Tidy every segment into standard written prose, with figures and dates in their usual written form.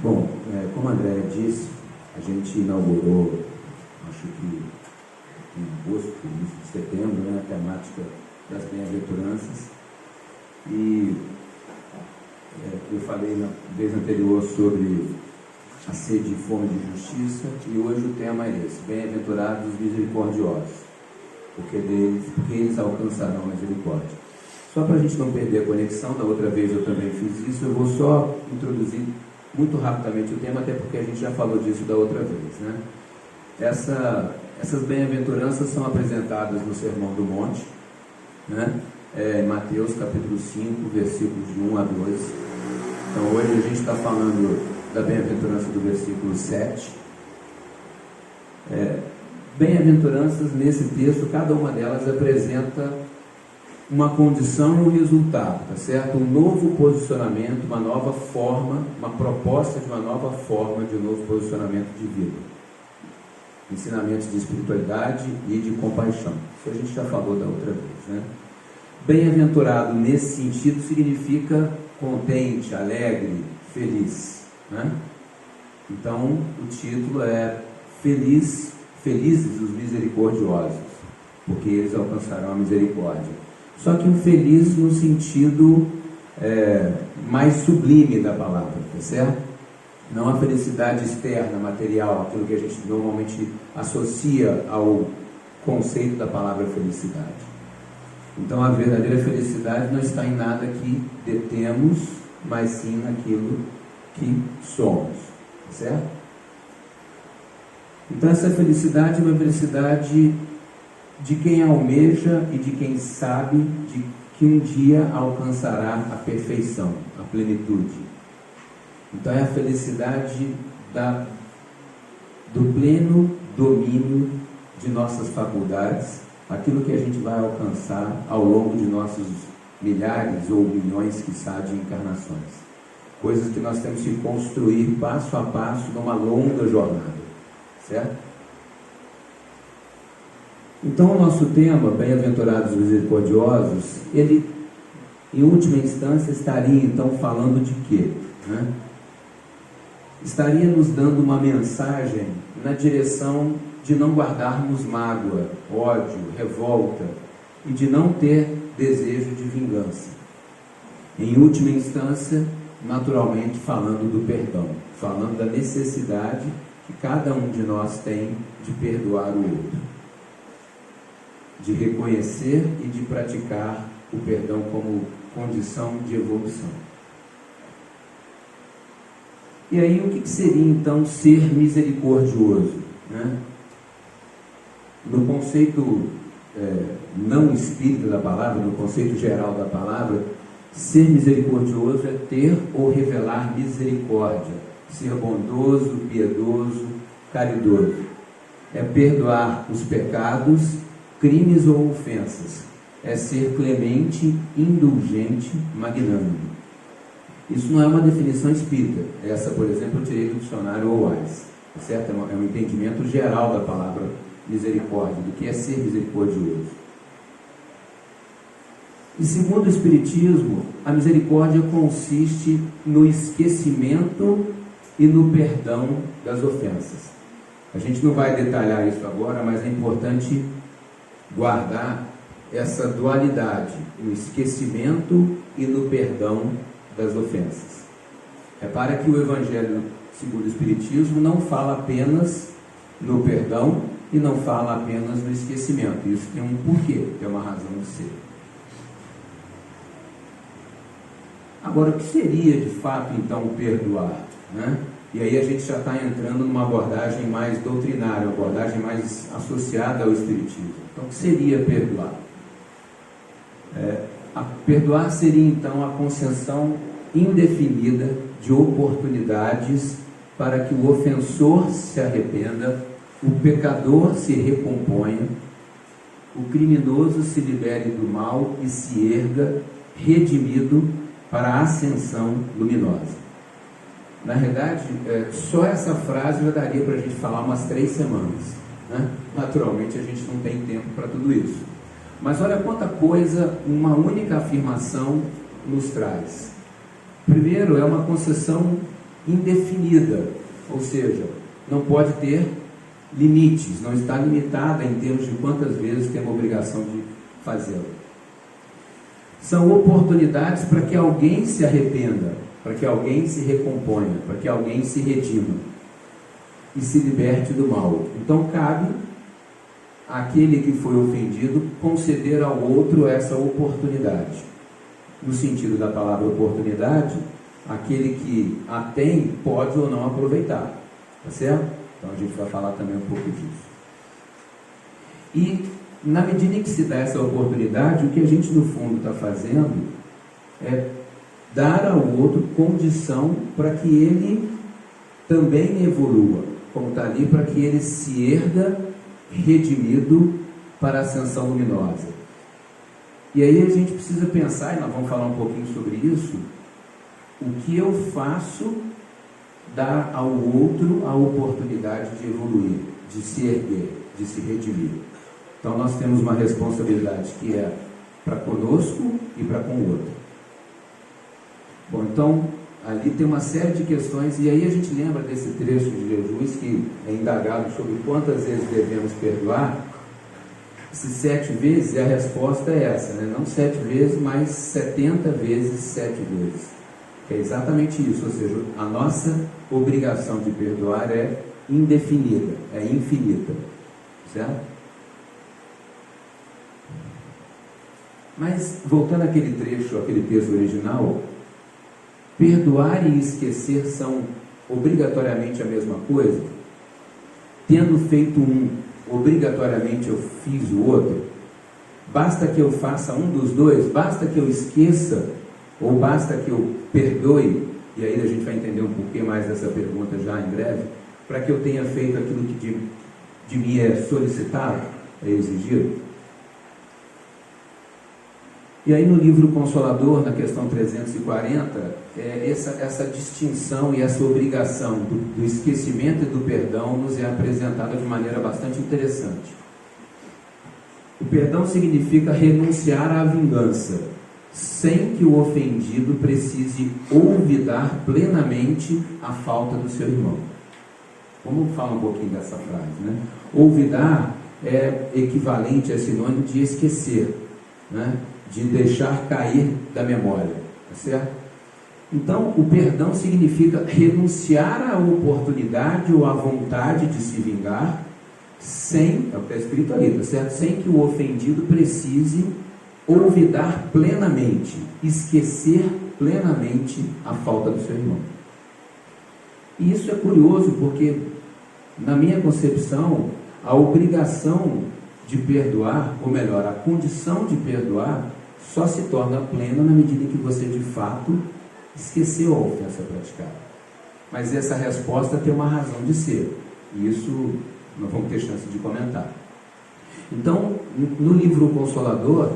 Bom, como a Andréia disse, a gente inaugurou, acho que em agosto, início de setembro, a temática das bem-aventuranças. E eu falei na vez anterior sobre a sede e fome de justiça, e hoje o tema é esse: bem-aventurados os misericordiosos, porque eles alcançarão a misericórdia. Só para a gente não perder a conexão, da outra vez eu também fiz isso, eu vou só introduzir muito rapidamente o tema, até porque a gente já falou disso da outra vez, né? Essas bem-aventuranças são apresentadas no Sermão do Monte, né? Mateus capítulo 5, versículos de 1 a 12. Então hoje a gente está falando da bem-aventurança do versículo 7. Bem-aventuranças, nesse texto, cada uma delas apresenta uma condição e um resultado, tá certo? Um novo posicionamento, uma nova forma, uma proposta de uma nova forma de um novo posicionamento de vida. Ensinamentos de espiritualidade e de compaixão. Isso a gente já falou da outra vez, né? Bem-aventurado nesse sentido significa contente, alegre, feliz, né? Então o título é Felizes os misericordiosos, porque eles alcançarão a misericórdia. Só que um feliz no sentido mais sublime da palavra, tá certo? Não a felicidade externa, material, aquilo que a gente normalmente associa ao conceito da palavra felicidade. Então a verdadeira felicidade não está em nada que detemos, mas sim naquilo que somos, tá certo? Então essa felicidade é uma felicidade de quem almeja e de quem sabe de que um dia alcançará a perfeição, a plenitude. Então é a felicidade do pleno domínio de nossas faculdades, aquilo que a gente vai alcançar ao longo de nossos milhares ou milhões, quiçá, de encarnações. Coisas que nós temos que construir passo a passo numa longa jornada, certo? Então o nosso tema, bem-aventurados misericordiosos, ele, em última instância, estaria então falando de quê? Né? Estaria nos dando uma mensagem na direção de não guardarmos mágoa, ódio, revolta e de não ter desejo de vingança. Em última instância, naturalmente falando do perdão, falando da necessidade que cada um de nós tem de perdoar o outro, de reconhecer e de praticar o perdão como condição de evolução. E aí o que seria então ser misericordioso, né? No conceito não espírita da palavra, no conceito geral da palavra, ser misericordioso é ter ou revelar misericórdia, ser bondoso, piedoso, caridoso. É perdoar os pecados, crimes ou ofensas. É ser clemente, indulgente, magnânimo. Isso não é uma definição espírita. Essa, por exemplo, eu tirei do dicionário Owais, certo? É um entendimento geral da palavra misericórdia, do que é ser misericordioso. E segundo o Espiritismo, a misericórdia consiste no esquecimento e no perdão das ofensas. A gente não vai detalhar isso agora, mas é importante guardar essa dualidade, no esquecimento e no perdão das ofensas. Repara que o Evangelho, segundo o Espiritismo, não fala apenas no perdão e não fala apenas no esquecimento. Isso tem um porquê, tem uma razão de ser. Agora, o que seria de fato então perdoar, né? E aí a gente já está entrando numa abordagem mais doutrinária, uma abordagem mais associada ao Espiritismo. Então, o que seria perdoar? Perdoar seria então a concessão indefinida de oportunidades para que o ofensor se arrependa, o pecador se recomponha, o criminoso se libere do mal e se erga redimido para a ascensão luminosa. Na verdade, só essa frase já daria para a gente falar umas 3 semanas, né? Naturalmente a gente não tem tempo para tudo isso. Mas olha quanta coisa uma única afirmação nos traz. Primeiro, é uma concessão indefinida, ou seja, não pode ter limites, não está limitada em termos de quantas vezes tem a obrigação de fazê-la. São oportunidades para que alguém se arrependa, para que alguém se recomponha, para que alguém se redima e se liberte do mal. Então cabe àquele que foi ofendido conceder ao outro essa oportunidade. No sentido da palavra oportunidade, aquele que a tem pode ou não aproveitar, tá certo? Então a gente vai falar também um pouco disso. E na medida em que se dá essa oportunidade, o que a gente no fundo está fazendo é dar ao outro condição para que ele também evolua, como está ali, para que ele se erga redimido para a ascensão luminosa. E aí a gente precisa pensar, e nós vamos falar um pouquinho sobre isso, o que eu faço dar ao outro a oportunidade de evoluir, de se erguer, de se redimir. Então nós temos uma responsabilidade que é para conosco e para com o outro. Bom, então ali tem uma série de questões, e aí a gente lembra desse trecho de Jesus que é indagado sobre quantas vezes devemos perdoar. Se 7 vezes, a resposta é essa, né? Não 7 vezes, mas 70 vezes 7 vezes. É exatamente isso, ou seja, a nossa obrigação de perdoar é indefinida, é infinita, certo? Mas, voltando àquele trecho, aquele texto original, perdoar e esquecer são obrigatoriamente a mesma coisa? Tendo feito um, obrigatoriamente eu fiz o outro? Basta que eu faça um dos dois? Basta que eu esqueça? Ou basta que eu perdoe? E aí a gente vai entender um pouquinho mais dessa pergunta já em breve, para que eu tenha feito aquilo que de mim é solicitado, é exigido. E aí no livro Consolador, na questão 340, essa distinção e essa obrigação do esquecimento e do perdão nos é apresentada de maneira bastante interessante. O perdão significa renunciar à vingança, sem que o ofendido precise olvidar plenamente a falta do seu irmão. Vamos falar um pouquinho dessa frase, né? Olvidar é equivalente, é sinônimo de esquecer, né? De deixar cair da memória, tá certo? Então, o perdão significa renunciar à oportunidade ou à vontade de se vingar, sem, é o que está escrito ali, tá certo? Sem que o ofendido precise olvidar plenamente, esquecer plenamente a falta do seu irmão. E isso é curioso, porque, na minha concepção, a obrigação de perdoar, ou melhor, a condição de perdoar, só se torna plena na medida em que você, de fato, esqueceu a ofensa praticada. Mas essa resposta tem uma razão de ser, e isso nós vamos ter chance de comentar. Então, no livro Consolador,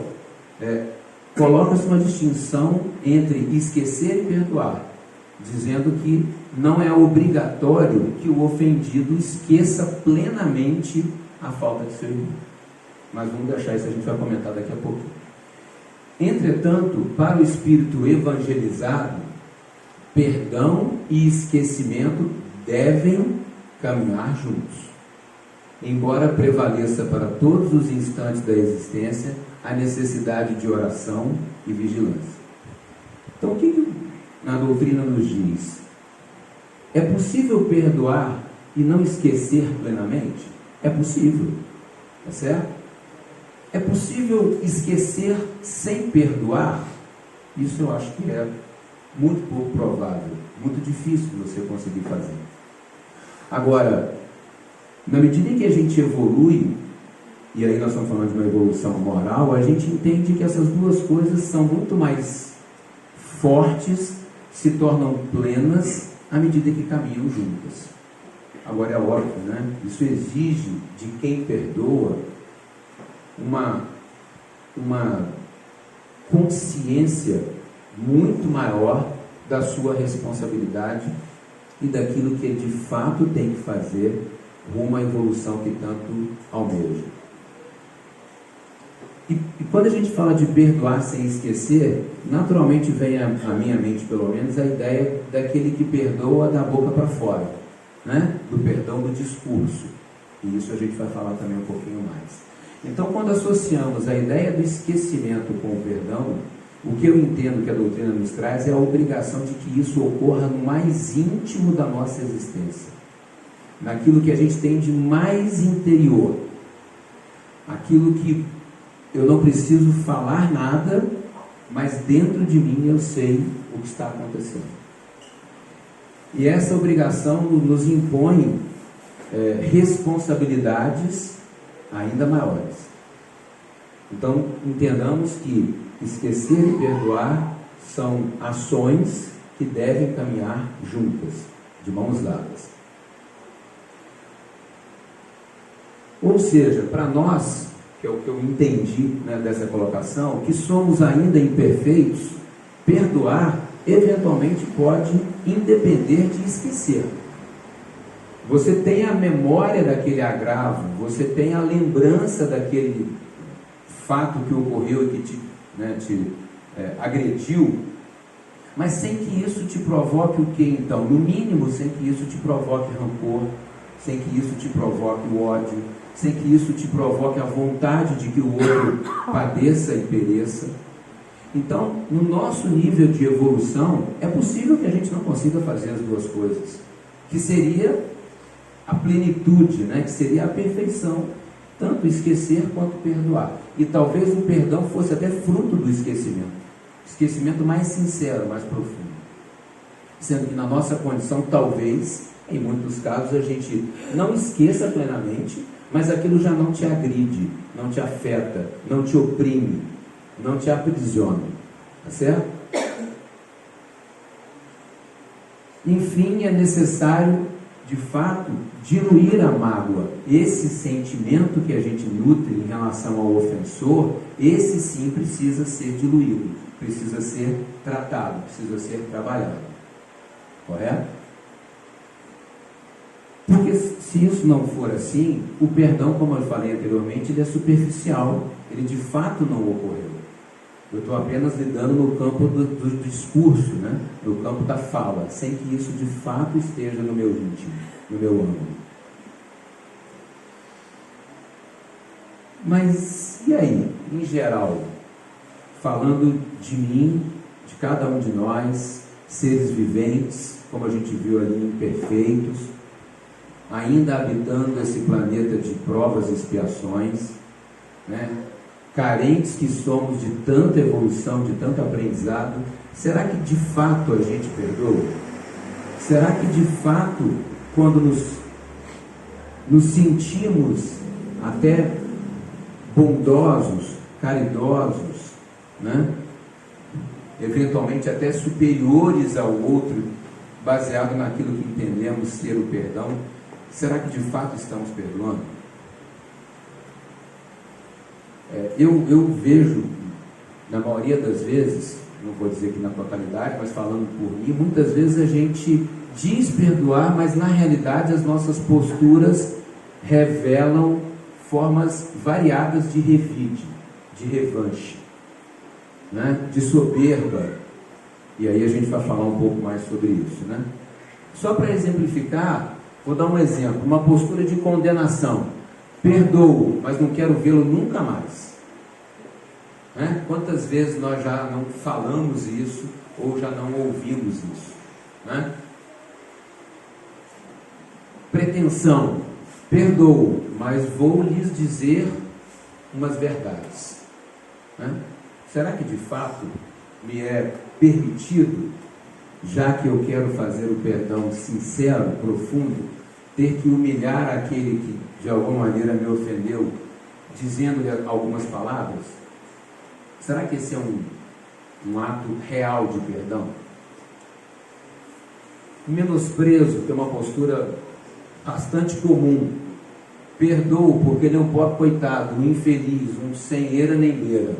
coloca-se uma distinção entre esquecer e perdoar, dizendo que não é obrigatório que o ofendido esqueça plenamente a falta de seu irmão. Mas vamos deixar isso, a gente vai comentar daqui a pouquinho. Entretanto, para o espírito evangelizado, perdão e esquecimento devem caminhar juntos, embora prevaleça para todos os instantes da existência a necessidade de oração e vigilância. Então, o que a doutrina nos diz? É possível perdoar e não esquecer plenamente? É possível, tá certo? É possível esquecer sem perdoar? Isso eu acho que é muito pouco provável, muito difícil de você conseguir fazer. Agora, na medida em que a gente evolui, e aí nós estamos falando de uma evolução moral, a gente entende que essas duas coisas são muito mais fortes, se tornam plenas à medida que caminham juntas. Agora é óbvio, né? Isso exige de quem perdoa uma consciência muito maior da sua responsabilidade e daquilo que ele de fato tem que fazer rumo à evolução que tanto almeja. E quando a gente fala de perdoar sem esquecer, naturalmente vem à minha mente, pelo menos, a ideia daquele que perdoa da boca para fora, né? Do perdão do discurso. E isso a gente vai falar também um pouquinho mais. Então, quando associamos a ideia do esquecimento com o perdão, o que eu entendo que a doutrina nos traz é a obrigação de que isso ocorra no mais íntimo da nossa existência, naquilo que a gente tem de mais interior, aquilo que eu não preciso falar nada, mas dentro de mim eu sei o que está acontecendo. E essa obrigação nos impõe responsabilidades ainda maiores. Então, entendamos que esquecer e perdoar são ações que devem caminhar juntas, de mãos dadas. Ou seja, para nós, que é o que eu entendi, né, dessa colocação, que somos ainda imperfeitos, perdoar eventualmente pode independer de esquecer. Você tem a memória daquele agravo, você tem a lembrança daquele fato que ocorreu e que te agrediu, mas sem que isso te provoque o que então? No mínimo, sem que isso te provoque rancor, sem que isso te provoque o ódio, sem que isso te provoque a vontade de que o outro padeça e pereça. Então, no nosso nível de evolução, é possível que a gente não consiga fazer as duas coisas, que seria a plenitude, né? Que seria a perfeição, tanto esquecer quanto perdoar. E talvez o perdão fosse até fruto do esquecimento mais sincero, mais profundo, sendo que na nossa condição, talvez, em muitos casos, a gente não esqueça plenamente, mas aquilo já não te agride, não te afeta, não te oprime, não te aprisiona, tá certo? Enfim, é necessário, de fato, diluir a mágoa. Esse sentimento que a gente nutre em relação ao ofensor, esse sim precisa ser diluído, precisa ser tratado, precisa ser trabalhado. Correto? Porque se isso não for assim, o perdão, como eu falei anteriormente, ele é superficial, ele de fato não ocorreu. Eu estou apenas lidando no campo do discurso, né? No campo da fala, sem que isso de fato esteja no meu íntimo, no meu âmbito. Mas e aí, em geral, falando de mim, de cada um de nós, seres viventes, como a gente viu ali, imperfeitos, ainda habitando esse planeta de provas e expiações, né? Carentes que somos de tanta evolução, de tanto aprendizado, será que de fato a gente perdoa? Será que de fato, quando nos sentimos até bondosos, caridosos, né? Eventualmente até superiores ao outro, baseado naquilo que entendemos ser o perdão, será que de fato estamos perdoando? Eu vejo, na maioria das vezes, não vou dizer que na totalidade, mas falando por mim, muitas vezes a gente diz perdoar, mas na realidade as nossas posturas revelam formas variadas de revide, de revanche, né? De soberba. E aí a gente vai falar um pouco mais sobre isso, né? Só para exemplificar, vou dar um exemplo, uma postura de condenação. Perdoo, mas não quero vê-lo nunca mais. Né? Quantas vezes nós já não falamos isso, ou já não ouvimos isso? Né? Pretensão. Perdoo, mas vou lhes dizer umas verdades. Né? Será que de fato me é permitido, já que eu quero fazer o perdão sincero, profundo, ter que humilhar aquele que de alguma maneira me ofendeu, dizendo-lhe algumas palavras? Será que esse é um ato real de perdão? Menosprezo, que é uma postura bastante comum. Perdoo porque ele é um pobre coitado, um infeliz, um sem eira nem beira.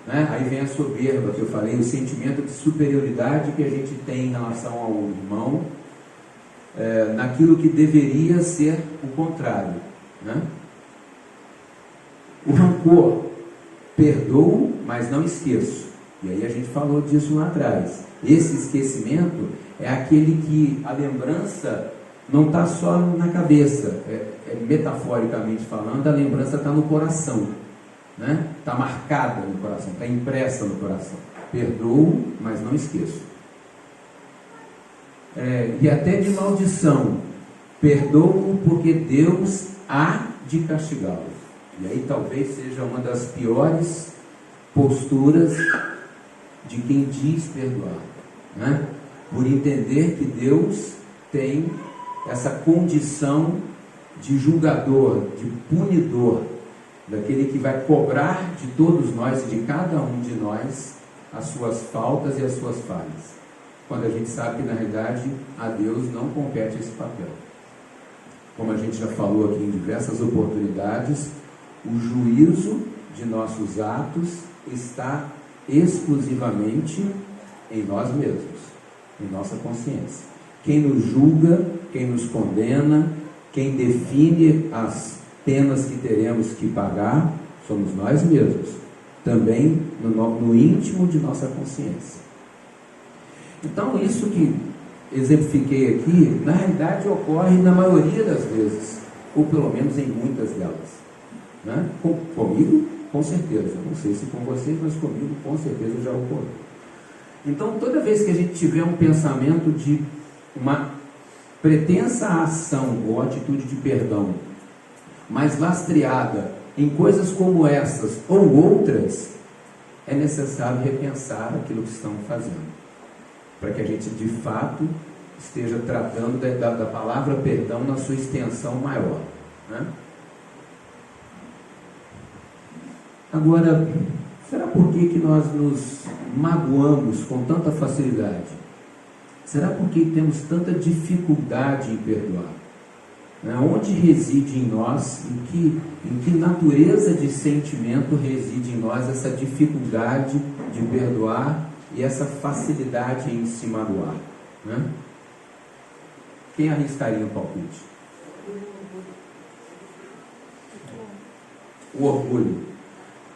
Né? Aí vem a soberba que eu falei, o sentimento de superioridade que a gente tem em relação ao irmão, naquilo que deveria ser o contrário, né? O rancor. perdoo, mas não esqueço. E aí a gente falou disso lá atrás. Esse esquecimento é aquele que a lembrança não está só na cabeça, metaforicamente falando, a lembrança está no coração, né? Está marcada no coração, está impressa no coração. Perdoo, mas não esqueço. E até de maldição, perdoo porque Deus há de castigá-lo. E aí talvez seja uma das piores posturas de quem diz perdoar, né? Por entender que Deus tem essa condição de julgador, de punidor, daquele que vai cobrar de todos nós e de cada um de nós as suas faltas e as suas falhas, quando a gente sabe que na realidade a Deus não compete esse papel. Como a gente já falou aqui em diversas oportunidades, o juízo de nossos atos está exclusivamente em nós mesmos, em nossa consciência. Quem nos julga, quem nos condena, quem define as penas que teremos que pagar, somos nós mesmos, também no íntimo de nossa consciência. Então, isso que exemplifiquei aqui, na realidade ocorre na maioria das vezes, ou pelo menos em muitas delas, né? Comigo, com certeza, não sei se com vocês, mas comigo com certeza já ocorreu. Então, toda vez que a gente tiver um pensamento de uma pretensa ação ou atitude de perdão, mas lastreada em coisas como essas ou outras, é necessário repensar aquilo que estamos fazendo, para que a gente de fato esteja tratando da palavra perdão na sua extensão maior, né? Agora, será por que nós nos magoamos com tanta facilidade? Será porque temos tanta dificuldade em perdoar? Onde reside em nós, em que natureza de sentimento reside em nós essa dificuldade de perdoar e essa facilidade em se magoar, né? Quem arriscaria um palpite? O orgulho.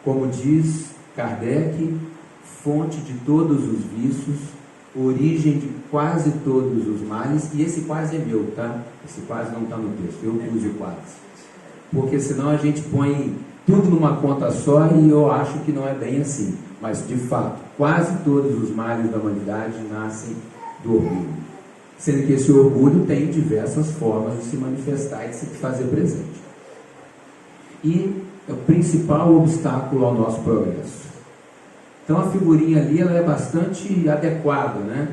Como diz Kardec, fonte de todos os vícios, origem de quase todos os males, e esse quase é meu, tá? Esse quase não está no texto, eu pus o quase. Porque senão a gente põe tudo numa conta só e eu acho que não é bem assim. Mas, de fato, quase todos os males da humanidade nascem do orgulho. Sendo que esse orgulho tem diversas formas de se manifestar e de se fazer presente. E é o principal obstáculo ao nosso progresso. Então a figurinha ali ela é bastante adequada, né?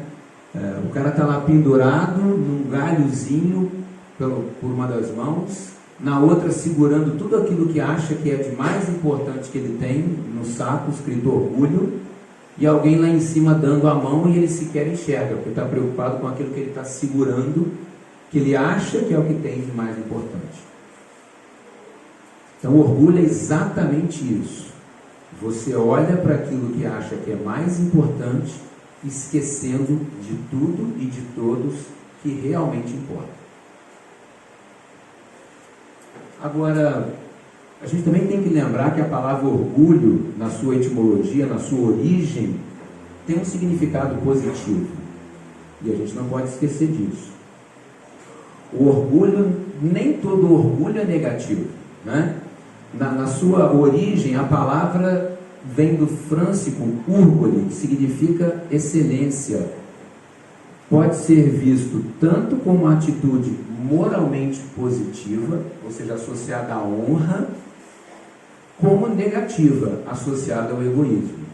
O cara está lá pendurado num galhozinho por uma das mãos, na outra segurando tudo aquilo que acha que é de mais importante que ele tem, no saco escrito orgulho, e alguém lá em cima dando a mão e ele sequer enxerga, porque está preocupado com aquilo que ele está segurando, que ele acha que é o que tem de mais importante. Então o orgulho é exatamente isso. Você olha para aquilo que acha que é mais importante, esquecendo de tudo e de todos que realmente importa. Agora, a gente também tem que lembrar que a palavra orgulho, na sua etimologia, na sua origem, tem um significado positivo. E a gente não pode esquecer disso. O orgulho, nem todo orgulho é negativo, né? Na sua origem, a palavra vem do frâncico urgoli, que significa excelência. Pode ser visto tanto como uma atitude moralmente positiva, ou seja, associada à honra, como negativa, associada ao egoísmo.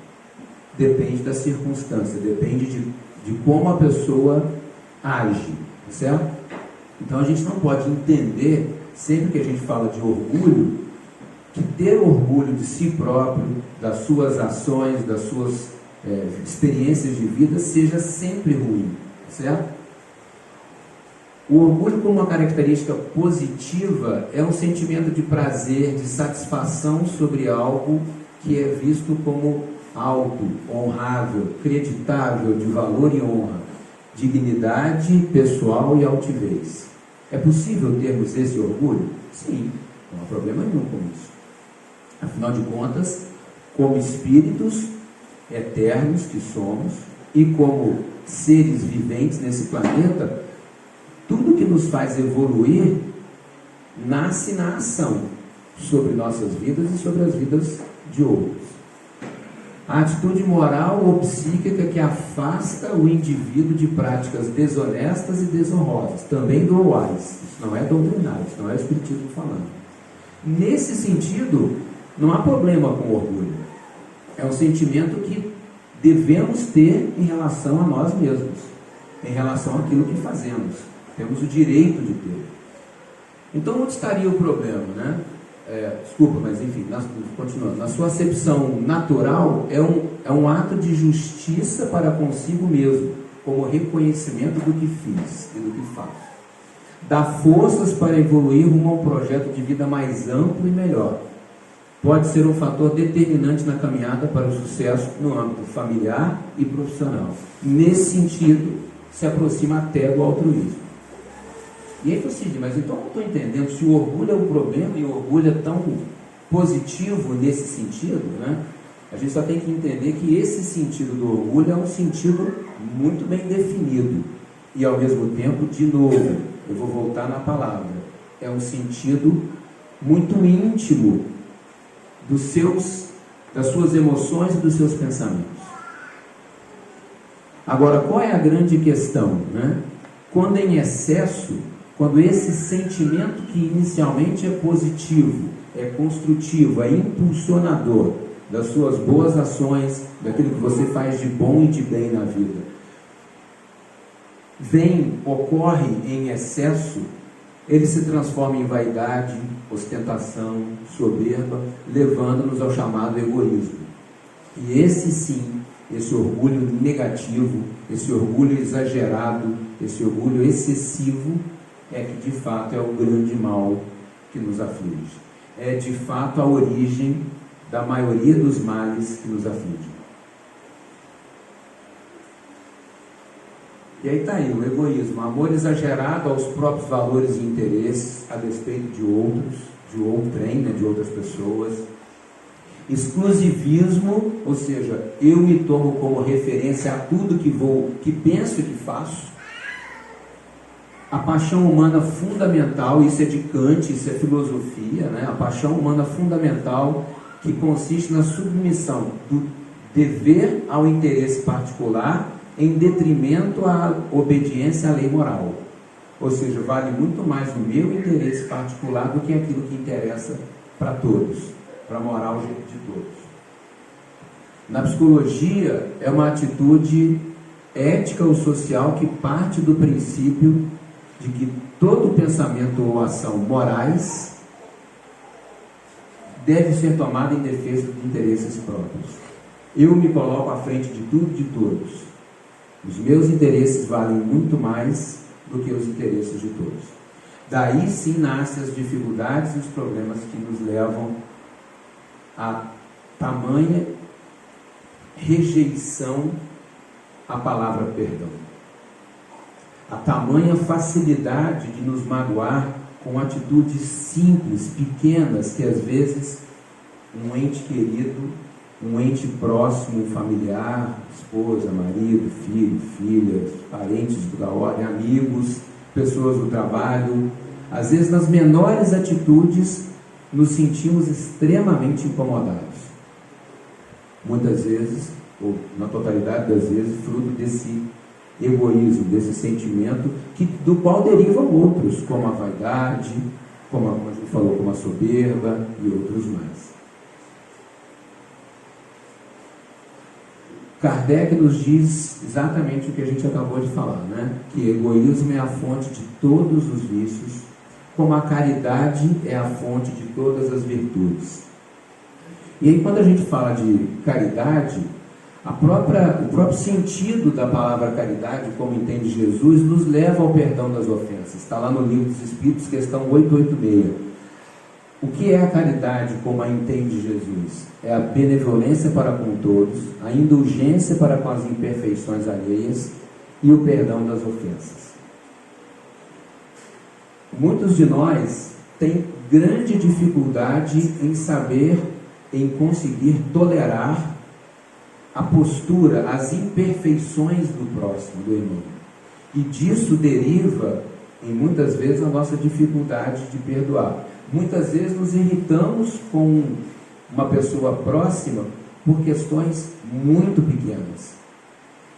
Depende da circunstância, depende de como a pessoa age, certo? Então a gente não pode entender, sempre que a gente fala de orgulho, que ter orgulho de si próprio, das suas ações, das suas experiências de vida, seja sempre ruim, certo? O orgulho, como uma característica positiva, é um sentimento de prazer, de satisfação sobre algo que é visto como alto, honrável, creditável, de valor e honra, dignidade pessoal e altivez. É possível termos esse orgulho? Sim, não há problema nenhum com isso. Afinal de contas, como espíritos eternos que somos e como seres viventes nesse planeta, tudo que nos faz evoluir nasce na ação sobre nossas vidas e sobre as vidas de outros. A atitude moral ou psíquica que afasta o indivíduo de práticas desonestas e desonrosas, também duais. Isso não é doutrinário, isso não é o Espiritismo falando. Nesse sentido, não há problema com o orgulho. É um sentimento que devemos ter em relação a nós mesmos, em relação àquilo que fazemos. Temos o direito de ter. Então, onde estaria o problema, né? Desculpa, mas enfim, continuando. Na sua acepção natural, é um ato de justiça para consigo mesmo, como reconhecimento do que fiz e do que faço. Dá forças para evoluir rumo a um projeto de vida mais amplo e melhor. Pode ser um fator determinante na caminhada para o sucesso no âmbito familiar e profissional. Nesse sentido, se aproxima até do altruísmo. E aí, Cid, mas então eu não estou entendendo se o orgulho é um problema e o orgulho é tão positivo nesse sentido, né? A gente só tem que entender que esse sentido do orgulho é um sentido muito bem definido e, ao mesmo tempo, de novo, eu vou voltar na palavra, é um sentido muito íntimo das suas emoções e dos seus pensamentos. Agora, qual é a grande questão, né? Quando em excesso, quando esse sentimento que inicialmente é positivo, é construtivo, é impulsionador das suas boas ações, daquilo que você faz de bom e de bem na vida, ocorre em excesso, ele se transforma em vaidade, ostentação, soberba, levando-nos ao chamado egoísmo. E esse sim, esse orgulho negativo, esse orgulho exagerado, esse orgulho excessivo, é que de fato é o grande mal que nos aflige. É de fato a origem da maioria dos males que nos afligem. E aí está aí o egoísmo, amor exagerado aos próprios valores e interesses, a despeito de outros, de outrem, né, de outras pessoas. Exclusivismo, ou seja, eu me tomo como referência a tudo que penso e que faço. A paixão humana fundamental, isso é de Kant, isso é filosofia, né? A paixão humana fundamental que consiste na submissão do dever ao interesse particular em detrimento à obediência à lei moral. Ou seja, vale muito mais o meu interesse particular do que aquilo que interessa para todos, para a moral de todos. Na psicologia, é uma atitude ética ou social que parte do princípio de que todo pensamento ou ação morais deve ser tomado em defesa de interesses próprios. Eu me coloco à frente de tudo e de todos. Os meus interesses valem muito mais do que os interesses de todos. Daí sim nascem as dificuldades e os problemas que nos levam a tamanha rejeição à palavra perdão. A tamanha facilidade de nos magoar com atitudes simples, pequenas, que às vezes um ente querido, um ente próximo, um familiar, esposa, marido, filho, filhas, parentes da ordem, amigos, pessoas do trabalho, às vezes nas menores atitudes nos sentimos extremamente incomodados. Muitas vezes, ou na totalidade das vezes, fruto desse egoísmo, desse sentimento do qual derivam outros, como a vaidade, como a gente falou, como a soberba e outros mais. Kardec nos diz exatamente o que a gente acabou de falar, né? Que egoísmo é a fonte de todos os vícios, como a caridade é a fonte de todas as virtudes. E aí, quando a gente fala de caridade, o próprio sentido da palavra caridade, como entende Jesus, nos leva ao perdão das ofensas. Está lá no Livro dos Espíritos, questão 886. O que é a caridade como a entende Jesus? É a benevolência para com todos, a indulgência para com as imperfeições alheias e o perdão das ofensas. Muitos de nós têm grande dificuldade em saber em conseguir tolerar a postura, as imperfeições do próximo, do irmão. E disso deriva, em muitas vezes, a nossa dificuldade de perdoar. Muitas vezes nos irritamos com uma pessoa próxima por questões muito pequenas.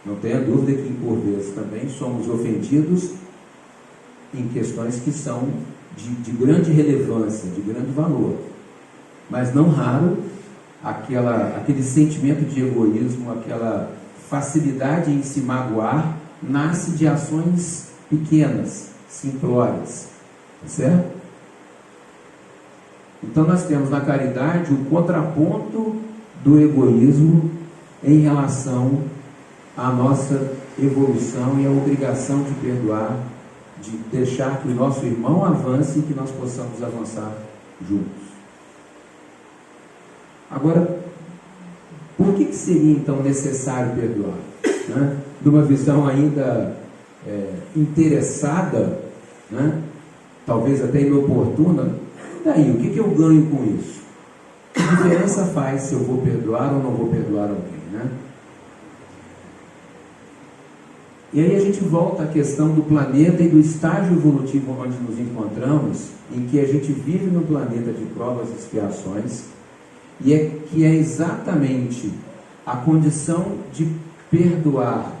Não tenha dúvida que, por vezes, também somos ofendidos em questões que são de grande relevância, de grande valor. Mas não raro, aquele sentimento de egoísmo, aquela facilidade em se magoar, nasce de ações pequenas, simplórias. Tá certo? Então nós temos na caridade o contraponto do egoísmo em relação à nossa evolução e à obrigação de perdoar, de deixar que o nosso irmão avance e que nós possamos avançar juntos. Agora, por que seria então necessário perdoar? Né? De uma visão ainda interessada, né? Talvez até inoportuna, daí, o que eu ganho com isso? Que diferença faz se eu vou perdoar ou não vou perdoar alguém, né? E aí a gente volta à questão do planeta e do estágio evolutivo onde nos encontramos, em que a gente vive num planeta de provas e expiações, e que é exatamente a condição de perdoar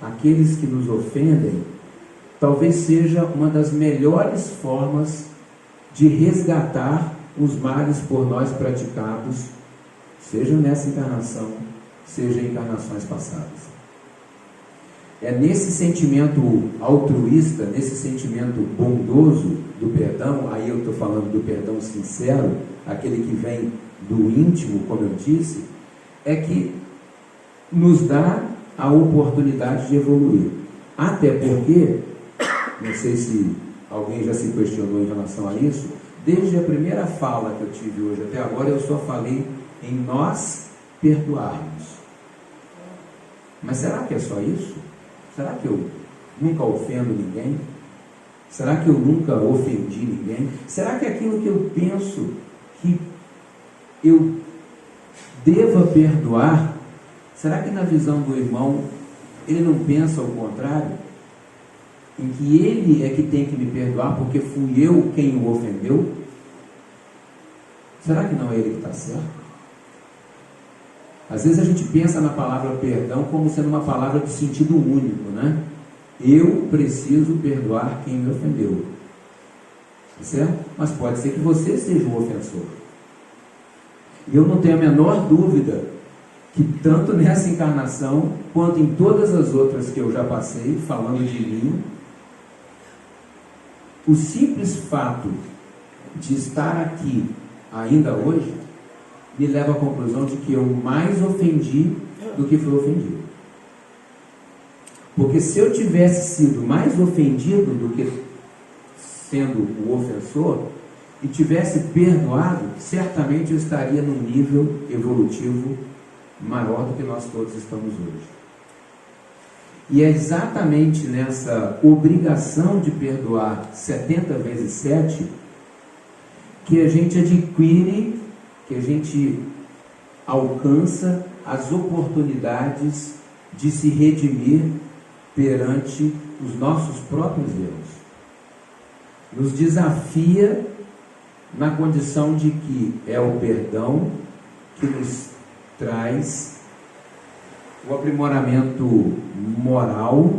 aqueles que nos ofendem, talvez seja uma das melhores formas de resgatar os males por nós praticados, seja nessa encarnação, seja em encarnações passadas. É nesse sentimento altruísta, nesse sentimento bondoso do perdão, aí eu estou falando do perdão sincero, aquele que vem do íntimo, como eu disse, é que nos dá a oportunidade de evoluir. Até porque, não sei se alguém já se questionou em relação a isso, desde a primeira fala que eu tive hoje até agora, eu só falei em nós perdoarmos. Mas será que é só isso? Será que eu nunca ofendo ninguém? Será que eu nunca ofendi ninguém? Será que aquilo que eu penso que eu deva perdoar, será que na visão do irmão ele não pensa ao contrário? Em que ele é que tem que me perdoar porque fui eu quem o ofendeu? Será que não é ele que está certo? Às vezes a gente pensa na palavra perdão como sendo uma palavra de sentido único, né? Eu preciso perdoar quem me ofendeu. Certo? Mas pode ser que você seja o ofensor. E eu não tenho a menor dúvida que tanto nessa encarnação, quanto em todas as outras que eu já passei, falando de mim, o simples fato de estar aqui ainda hoje me leva à conclusão de que eu mais ofendi do que fui ofendido. Porque se eu tivesse sido mais ofendido do que sendo o ofensor, e tivesse perdoado, certamente eu estaria num nível evolutivo maior do que nós todos estamos hoje. E é exatamente nessa obrigação de perdoar 70 vezes 7 que a gente adquire, que a gente alcança as oportunidades de se redimir perante os nossos próprios erros. Nos desafia na condição de que é o perdão que nos traz o aprimoramento moral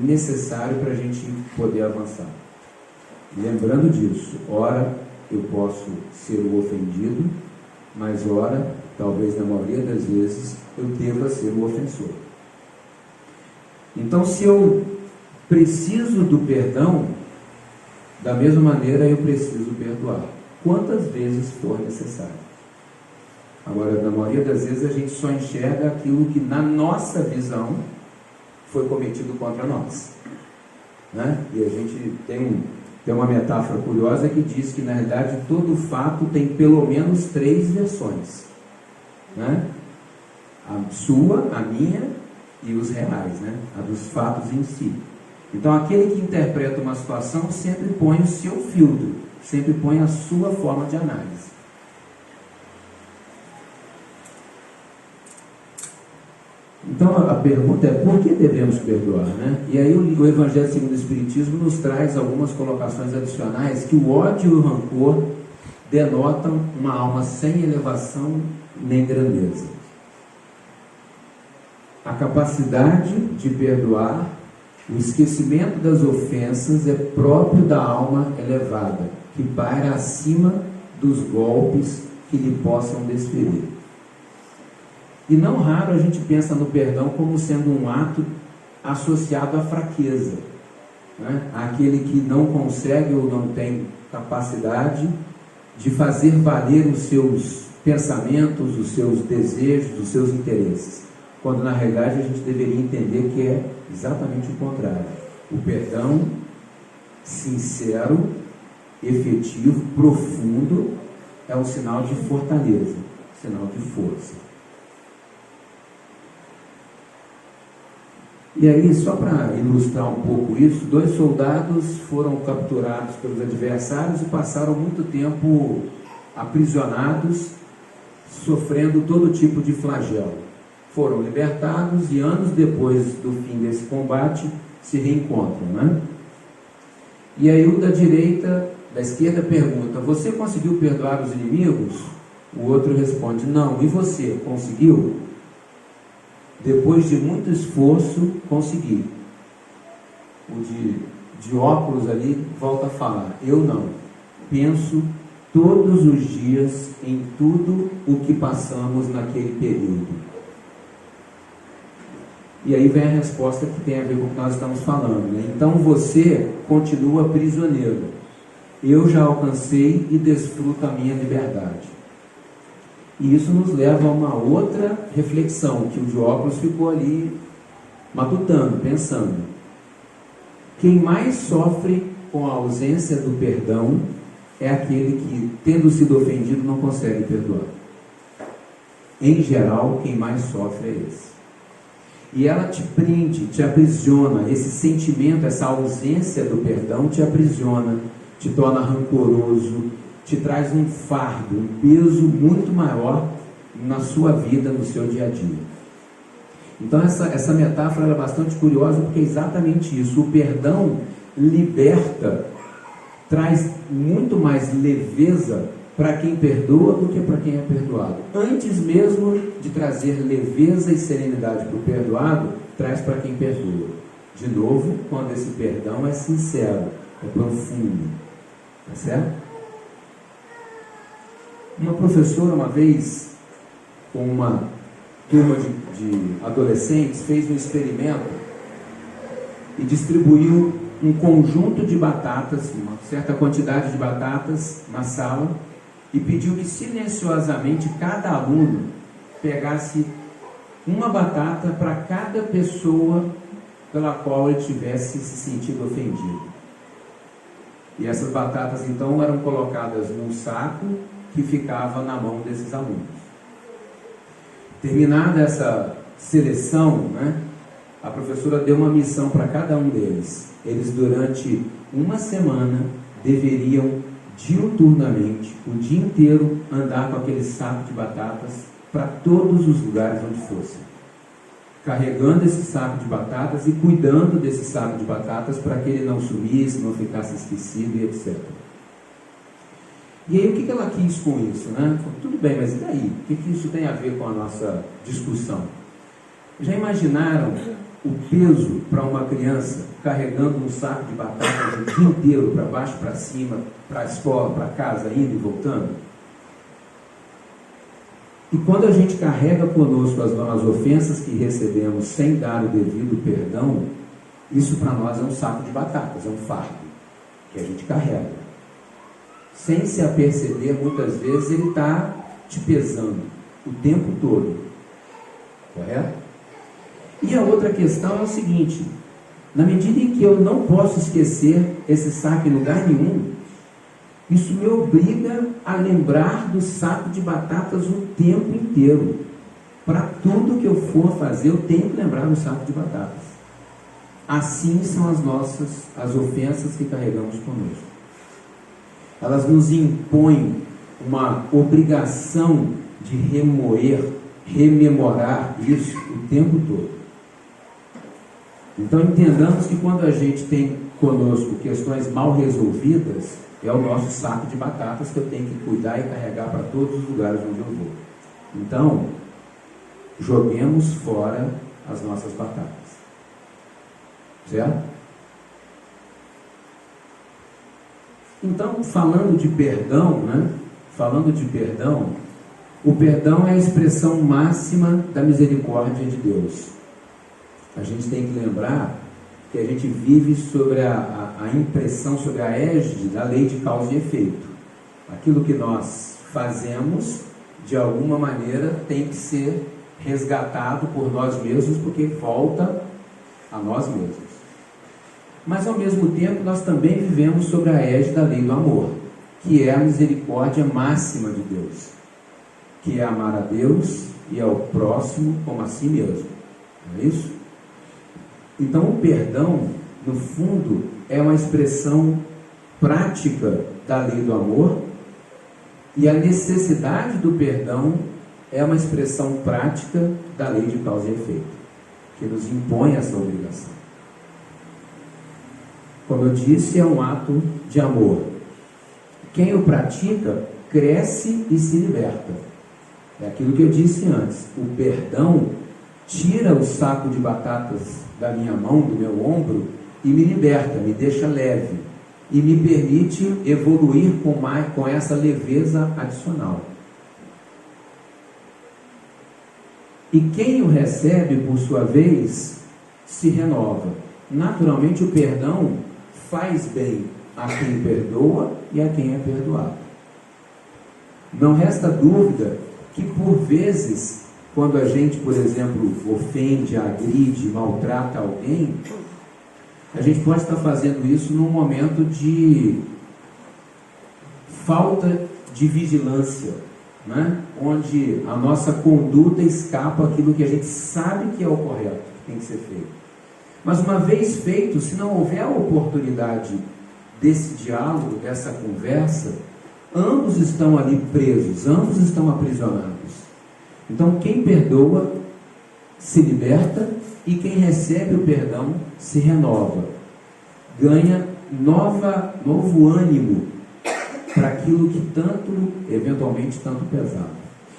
necessário para a gente poder avançar. Lembrando disso, ora eu posso ser o ofendido, mas ora, talvez na maioria das vezes, eu deva ser o ofensor. Então, se eu preciso do perdão, da mesma maneira eu preciso perdoar, quantas vezes for necessário. Agora, na maioria das vezes, a gente só enxerga aquilo que, na nossa visão, foi cometido contra nós. Né? E a gente tem uma metáfora curiosa que diz que, na realidade, todo fato tem pelo menos 3 versões. Né? A sua, a minha e os reais, né? A dos fatos em si. Então, aquele que interpreta uma situação sempre põe o seu filtro, sempre põe a sua forma de análise. Então a pergunta é: por que devemos perdoar, né? E aí o Evangelho segundo o Espiritismo nos traz algumas colocações adicionais que o ódio e o rancor denotam uma alma sem elevação nem grandeza. A capacidade de perdoar, o esquecimento das ofensas é próprio da alma elevada, que paira acima dos golpes que lhe possam desferir. E não raro a gente pensa no perdão como sendo um ato associado à fraqueza, né? Aquele que não consegue ou não tem capacidade de fazer valer os seus pensamentos, os seus desejos, os seus interesses. Quando na realidade a gente deveria entender que é exatamente o contrário. O perdão sincero, efetivo, profundo, é um sinal de fortaleza, sinal de força. E aí, só para ilustrar um pouco isso, 2 soldados foram capturados pelos adversários e passaram muito tempo aprisionados, sofrendo todo tipo de flagelo. Foram libertados e anos depois do fim desse combate se reencontram, né? E aí o da esquerda pergunta: você conseguiu perdoar os inimigos? O outro responde: não. E você, conseguiu? Depois de muito esforço, consegui. O de óculos ali volta a falar: eu não. Penso todos os dias em tudo o que passamos naquele período. E aí vem a resposta que tem a ver com o que nós estamos falando, né? Então você continua prisioneiro. Eu já alcancei e desfruto a minha liberdade. E isso nos leva a uma outra reflexão, que o de óculos ficou ali matutando, pensando. Quem mais sofre com a ausência do perdão é aquele que, tendo sido ofendido, não consegue perdoar. Em geral, quem mais sofre é esse. E ela te prende, te aprisiona, esse sentimento, essa ausência do perdão te aprisiona, te torna rancoroso, te traz um fardo, um peso muito maior na sua vida, no seu dia a dia. Então essa metáfora é bastante curiosa, porque é exatamente isso. O perdão liberta, traz muito mais leveza para quem perdoa do que para quem é perdoado. Antes mesmo de trazer leveza e serenidade para o perdoado, traz para quem perdoa. De novo, quando esse perdão é sincero, é profundo. Tá certo? Uma professora, uma vez, com uma turma de adolescentes, fez um experimento e distribuiu um conjunto de batatas, uma certa quantidade de batatas na sala, e pediu que silenciosamente cada aluno pegasse uma batata para cada pessoa pela qual ele tivesse se sentido ofendido. E essas batatas então eram colocadas num saco que ficava na mão desses alunos. Terminada essa seleção, né, a professora deu uma missão para cada um deles. Eles, durante uma semana, deveriam diuturnamente, o dia inteiro, andar com aquele saco de batatas para todos os lugares onde fossem, carregando esse saco de batatas e cuidando desse saco de batatas para que ele não sumisse, não ficasse esquecido e etc. E aí, o que ela quis com isso, né? Tudo bem, mas e daí? O que isso tem a ver com a nossa discussão? Já imaginaram o peso para uma criança carregando um saco de batatas o dia inteiro, para baixo, para cima, para a escola, para casa, indo e voltando? E quando a gente carrega conosco as ofensas que recebemos sem dar o devido perdão, isso para nós é um saco de batatas, é um fardo que a gente carrega. Sem se aperceber, muitas vezes ele está te pesando o tempo todo. Correto? E a outra questão é o seguinte: na medida em que eu não posso esquecer esse saco em lugar nenhum, isso me obriga a lembrar do saco de batatas o tempo inteiro. Para tudo que eu for fazer, eu tenho que lembrar do saco de batatas. Assim são as ofensas que carregamos conosco. Elas nos impõem uma obrigação de remoer, rememorar isso o tempo todo. Então entendamos que quando a gente tem conosco questões mal resolvidas, é o nosso saco de batatas que eu tenho que cuidar e carregar para todos os lugares onde eu vou. Então, joguemos fora as nossas batatas. Certo? Então, falando de perdão, o perdão é a expressão máxima da misericórdia de Deus. A gente tem que lembrar que a gente vive sobre a impressão, sobre a égide da lei de causa e efeito. Aquilo que nós fazemos, de alguma maneira, tem que ser resgatado por nós mesmos, porque volta a nós mesmos. Mas, ao mesmo tempo, nós também vivemos sobre a égide da lei do amor, que é a misericórdia máxima de Deus, que é amar a Deus e ao próximo como a si mesmo. Não é isso? Então, o perdão, no fundo, é uma expressão prática da lei do amor, e a necessidade do perdão é uma expressão prática da lei de causa e efeito, que nos impõe essa obrigação. Como eu disse, é um ato de amor. Quem o pratica, cresce e se liberta. É aquilo que eu disse antes. O perdão tira o saco de batatas da minha mão, do meu ombro, e me liberta, me deixa leve, e me permite evoluir com essa leveza adicional. E quem o recebe, por sua vez, se renova. Naturalmente, o perdão faz bem a quem perdoa e a quem é perdoado. Não resta dúvida que, por vezes, quando a gente, por exemplo, ofende, agride, maltrata alguém, a gente pode estar fazendo isso num momento de falta de vigilância, né? Onde a nossa conduta escapa aquilo que a gente sabe que é o correto, que tem que ser feito. Mas uma vez feito, se não houver a oportunidade desse diálogo, dessa conversa, ambos estão ali presos, ambos estão aprisionados. Então, quem perdoa se liberta e quem recebe o perdão se renova, ganha novo ânimo para aquilo que eventualmente tanto pesava.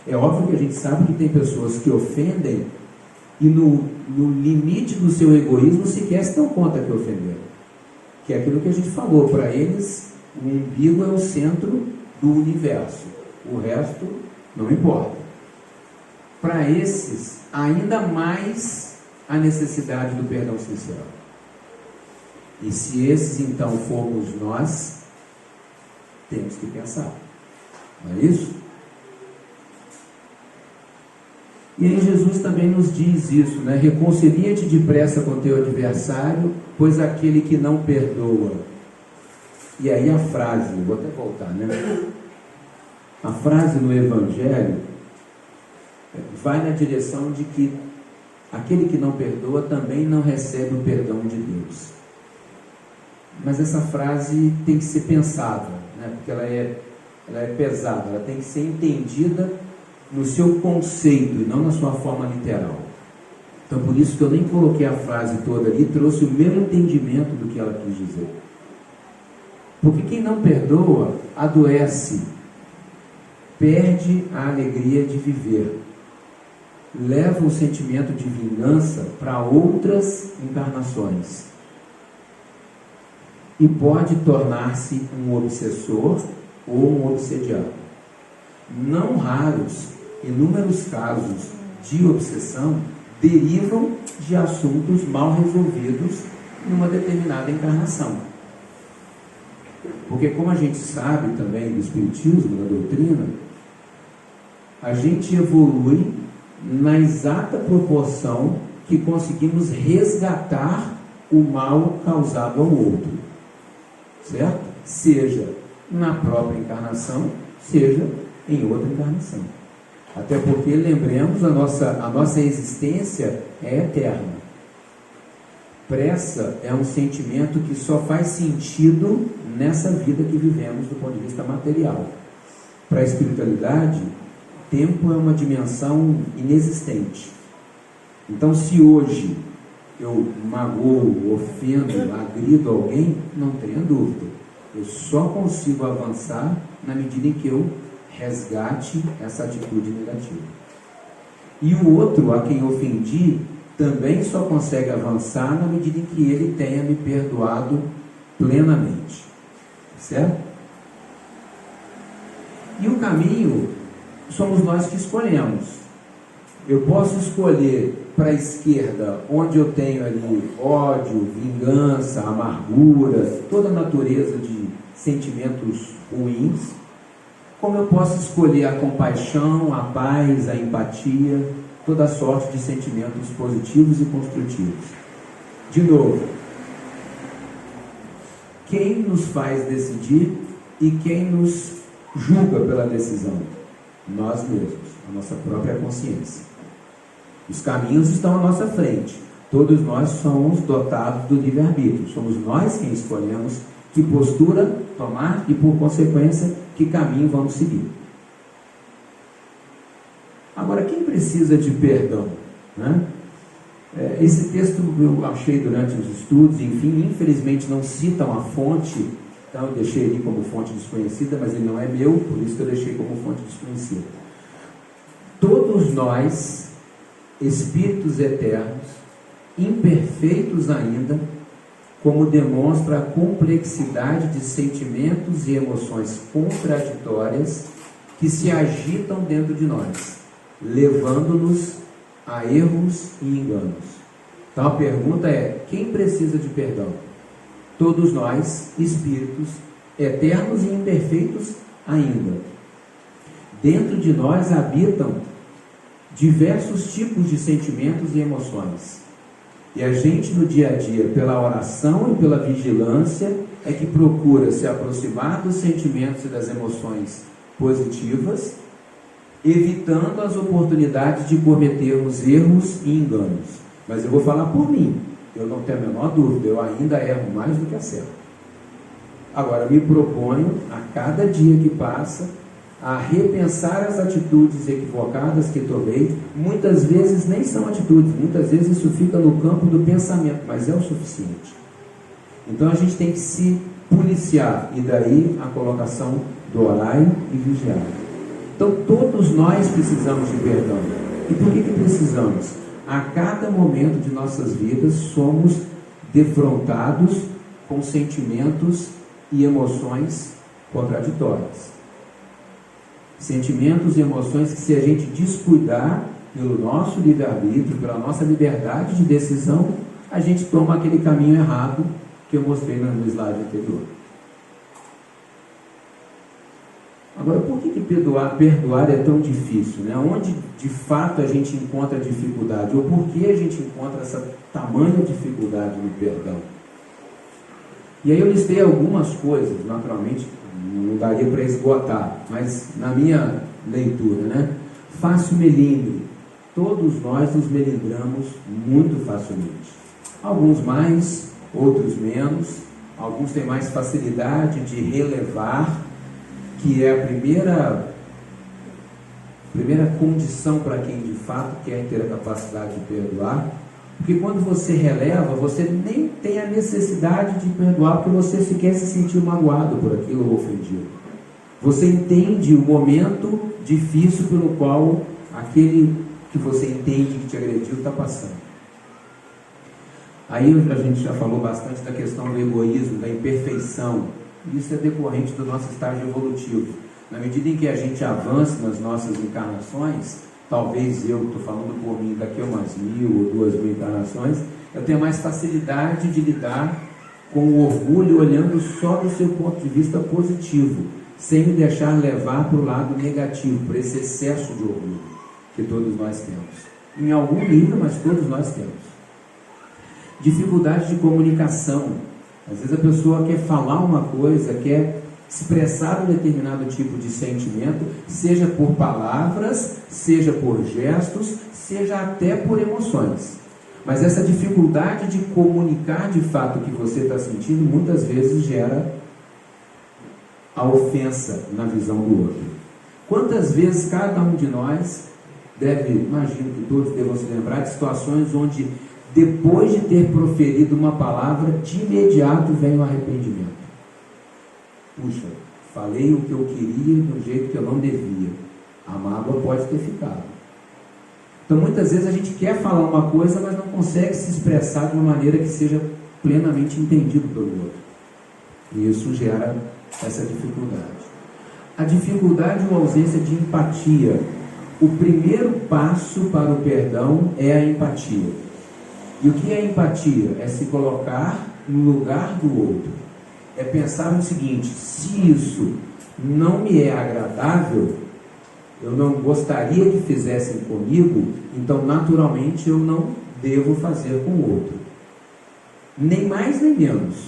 É óbvio que a gente sabe que tem pessoas que ofendem e no limite do seu egoísmo sequer se dão conta que ofenderam. Que é aquilo que a gente falou, para eles o umbigo é o centro do universo, o resto não importa. Para esses, ainda mais a necessidade do perdão sincero. E se esses então formos nós, temos que pensar, não é isso? E aí Jesus também nos diz isso, né? Reconcilia-te depressa com teu adversário, pois aquele que não perdoa. E aí a frase, vou até voltar, né? A frase no Evangelho vai na direção de que aquele que não perdoa também não recebe o perdão de Deus. Mas essa frase tem que ser pensada, né? Porque ela é pesada, ela tem que ser entendida no seu conceito e não na sua forma literal. Então, por isso que eu nem coloquei a frase toda ali, trouxe o meu entendimento do que ela quis dizer. Porque quem não perdoa, adoece, perde a alegria de viver, leva o sentimento de vingança para outras encarnações e pode tornar-se um obsessor ou um obsediado. Não raros, inúmeros casos de obsessão derivam de assuntos mal resolvidos numa determinada encarnação. Porque, como a gente sabe também do Espiritismo, da doutrina, a gente evolui na exata proporção que conseguimos resgatar o mal causado ao outro, certo? Seja na própria encarnação, seja em outra encarnação. Até porque, lembremos, a nossa existência é eterna. Pressa é um sentimento que só faz sentido nessa vida que vivemos do ponto de vista material. Para a espiritualidade, Tempo é uma dimensão inexistente. Então, se hoje eu magoo, ofendo, agrido alguém, não tenha dúvida, eu só consigo avançar na medida em que eu resgate essa atitude negativa. E o outro a quem ofendi também só consegue avançar na medida em que ele tenha me perdoado plenamente. Certo? E o caminho somos nós que escolhemos. Eu posso escolher para a esquerda, onde eu tenho ali ódio, vingança, amargura, toda a natureza de sentimentos ruins, como eu posso escolher a compaixão, a paz, a empatia, toda a sorte de sentimentos positivos e construtivos. De novo, quem nos faz decidir e quem nos julga pela decisão? Nós mesmos, a nossa própria consciência. Os caminhos estão à nossa frente. Todos nós somos dotados do livre-arbítrio. Somos nós quem escolhemos que postura tomar e, por consequência, que caminho vamos seguir. Agora, quem precisa de perdão? Né? Esse texto eu achei durante os estudos, enfim, infelizmente não citam a fonte, então eu deixei ali como fonte desconhecida, mas ele não é meu, por isso que eu deixei como fonte desconhecida. Todos nós, espíritos eternos, imperfeitos ainda, como demonstra a complexidade de sentimentos e emoções contraditórias que se agitam dentro de nós, levando-nos a erros e enganos. Então a pergunta é: quem precisa de perdão? Todos nós, espíritos eternos e imperfeitos ainda. Dentro de nós habitam diversos tipos de sentimentos e emoções. E a gente no dia a dia, pela oração e pela vigilância, é que procura se aproximar dos sentimentos e das emoções positivas, evitando as oportunidades de cometermos erros e enganos. Mas eu vou falar por mim, eu não tenho a menor dúvida, eu ainda erro mais do que acerto. Agora, me proponho, a cada dia que passa, a repensar as atitudes equivocadas que tomei. Muitas vezes nem são atitudes, muitas vezes isso fica no campo do pensamento, mas é o suficiente. Então a gente tem que se policiar, e daí a colocação do orai e vigiar. Então todos nós precisamos de perdão. E por que precisamos? A cada momento de nossas vidas somos defrontados com sentimentos e emoções contraditórias. Sentimentos e emoções que, se a gente descuidar pelo nosso livre-arbítrio, pela nossa liberdade de decisão, a gente toma aquele caminho errado que eu mostrei no slide anterior. Agora, por que perdoar é tão difícil? Né? Onde de fato a gente encontra dificuldade? Ou por que a gente encontra essa tamanha dificuldade no perdão? E aí eu listei algumas coisas, naturalmente, não daria para esgotar, mas na minha leitura, né? Fácil melindre. Todos nós nos melindramos muito facilmente. Alguns mais, outros menos. Alguns têm mais facilidade de relevar, que é a primeira condição para quem de fato quer ter a capacidade de perdoar. Porque quando você releva, você nem tem a necessidade de perdoar, porque você sequer se sentiu magoado por aquilo ou ofendido. Você entende o momento difícil pelo qual aquele que você entende que te agrediu está passando. Aí a gente já falou bastante da questão do egoísmo, da imperfeição. Isso é decorrente do nosso estágio evolutivo. Na medida em que a gente avança nas nossas encarnações, talvez eu, estou falando por mim, daqui a umas 1000 ou 2000 encarnações, eu tenho mais facilidade de lidar com o orgulho, olhando só do seu ponto de vista positivo, sem me deixar levar para o lado negativo, para esse excesso de orgulho que todos nós temos. Em algum nível, mas todos nós temos. Dificuldade de comunicação. Às vezes a pessoa quer falar uma coisa, quer expressar um determinado tipo de sentimento, seja por palavras, seja por gestos, seja até por emoções. Mas essa dificuldade de comunicar de fato o que você está sentindo, muitas vezes gera a ofensa na visão do outro. Quantas vezes cada um de nós imagino que todos devam se lembrar de situações onde, depois de ter proferido uma palavra, de imediato vem o arrependimento. Puxa, falei o que eu queria de um jeito que eu não devia. A mágoa pode ter ficado. Então, muitas vezes a gente quer falar uma coisa, mas não consegue se expressar de uma maneira que seja plenamente entendido pelo outro. E isso gera essa dificuldade. A dificuldade ou ausência de empatia. O primeiro passo para o perdão é a empatia. E o que é empatia? É se colocar no lugar do outro. É pensar no seguinte: se isso não me é agradável, eu não gostaria que fizessem comigo, então naturalmente eu não devo fazer com o outro. Nem mais nem menos.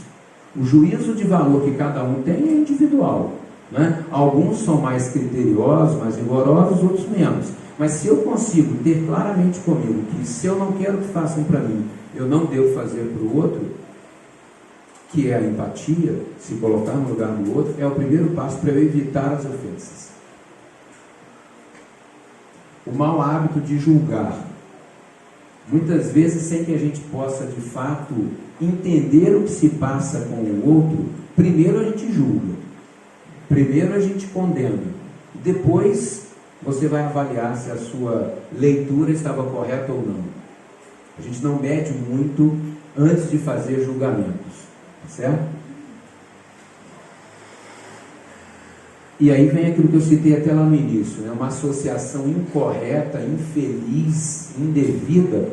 O juízo de valor que cada um tem é individual, né? Alguns são mais criteriosos, mais rigorosos, outros menos. Mas se eu consigo ter claramente comigo que se eu não quero que façam para mim, eu não devo fazer para o outro, que é a empatia, se colocar no lugar do outro, é o primeiro passo para eu evitar as ofensas. O mau hábito de julgar. Muitas vezes, sem que a gente possa de fato entender o que se passa com o outro, primeiro a gente julga, primeiro a gente condena, depois você vai avaliar se a sua leitura estava correta ou não. A gente não mede muito antes de fazer julgamentos, certo? E aí vem aquilo que eu citei até lá no início, né? Uma associação incorreta, infeliz, indevida